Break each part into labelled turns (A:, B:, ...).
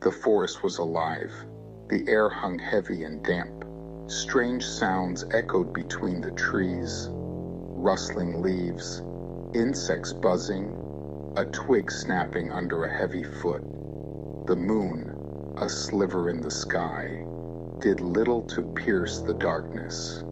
A: The forest was alive. The air hung heavy and damp. Strange sounds echoed between the trees, rustling leaves, insects buzzing, a twig snapping under a heavy foot. The moon, a sliver in the sky, did little to pierce the darkness.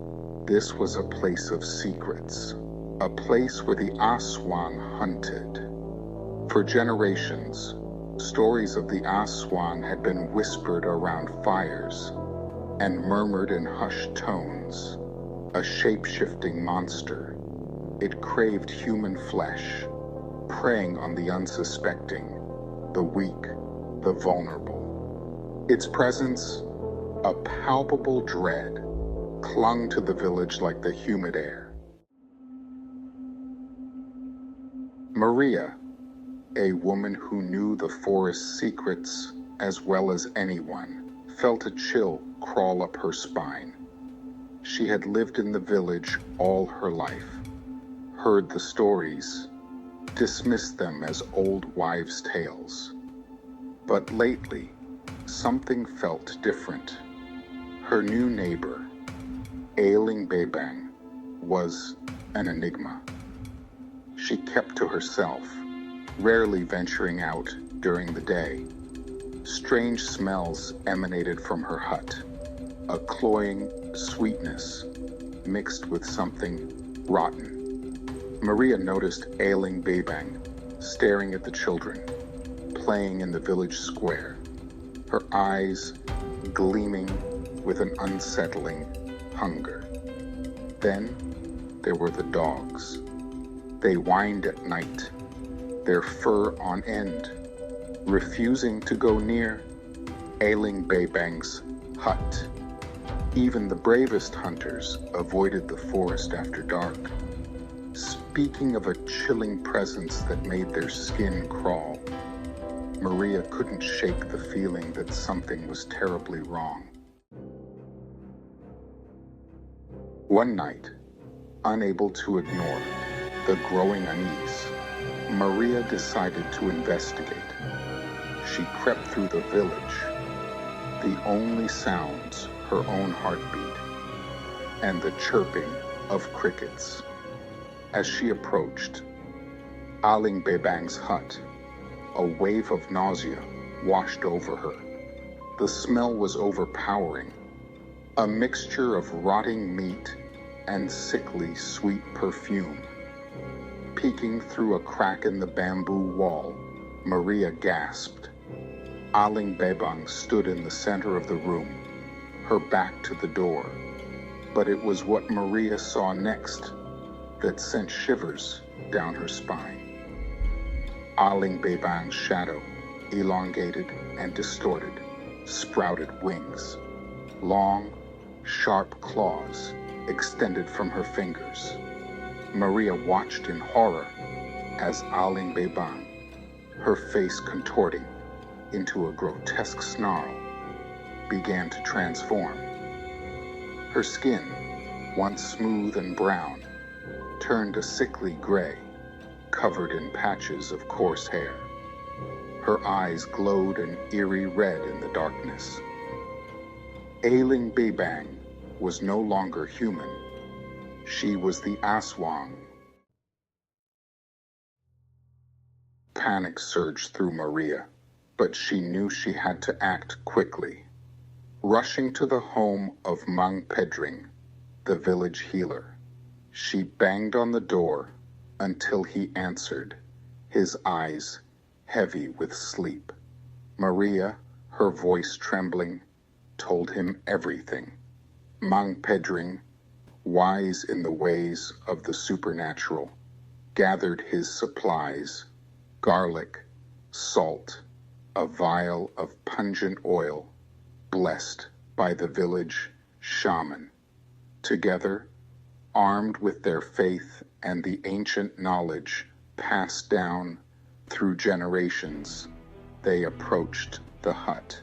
A: This was a place of secrets, a place where the Aswang hunted. For generations, stories of the Aswang had been whispered around fires and murmured in hushed tones. A shape-shifting monster. It craved human flesh, preying on the unsuspecting, the weak, the vulnerable. Its presence, a palpable dread, clung to the village like the humid air. Maria, a woman who knew the forest's secrets as well as anyone, felt a chill crawl up her spine. She had lived in the village all her life, heard the stories, dismissed them as old wives' tales. But lately, something felt different. Her new neighbor, Ailing Bebang, was an enigma. She kept to herself, rarely venturing out during the day. Strange smells emanated from her hut, a cloying sweetness mixed with something rotten. Maria noticed Ailing Bebang staring at the children, playing in the village square, her eyes gleaming with an unsettling hunger. Then there were the dogs. They whined at night, their fur on end, refusing to go near Ailing Bebang's hut. Even the bravest hunters avoided the forest after dark. Speaking of a chilling presence that made their skin crawl, Maria couldn't shake the feeling that something was terribly wrong. One night, unable to ignore the growing unease, Maria decided to investigate. She crept through the village, the only sounds her own heartbeat and the chirping of crickets. As she approached Ailing Bebang's hut, a wave of nausea washed over her. The smell was overpowering, a mixture of rotting meat and sickly sweet perfume. Peeking through a crack in the bamboo wall, Maria gasped. Ailing Bebang stood in the center of the room, her back to the door. But it was what Maria saw next that sent shivers down her spine. Ailing Bebang's shadow, elongated and distorted, sprouted wings. Long, sharp claws extended from her fingers. Maria watched in horror as Ailing Bebang, her face contorting into a grotesque snarl, began to transform. Her skin, once smooth and brown, turned a sickly gray, covered in patches of coarse hair. Her eyes glowed an eerie red in the darkness. Ailing Bebang was no longer human. She was the Aswang. Panic surged through Maria, but she knew she had to act quickly. Rushing to the home of Mang Pedring, the village healer, she banged on the door until he answered, his eyes heavy with sleep. Maria, her voice trembling, told him everything. Mang Pedring, wise in the ways of the supernatural, gathered his supplies, garlic, salt, a vial of pungent oil, blessed by the village shaman. Together, armed with their faith and the ancient knowledge passed down through generations, they approached the hut.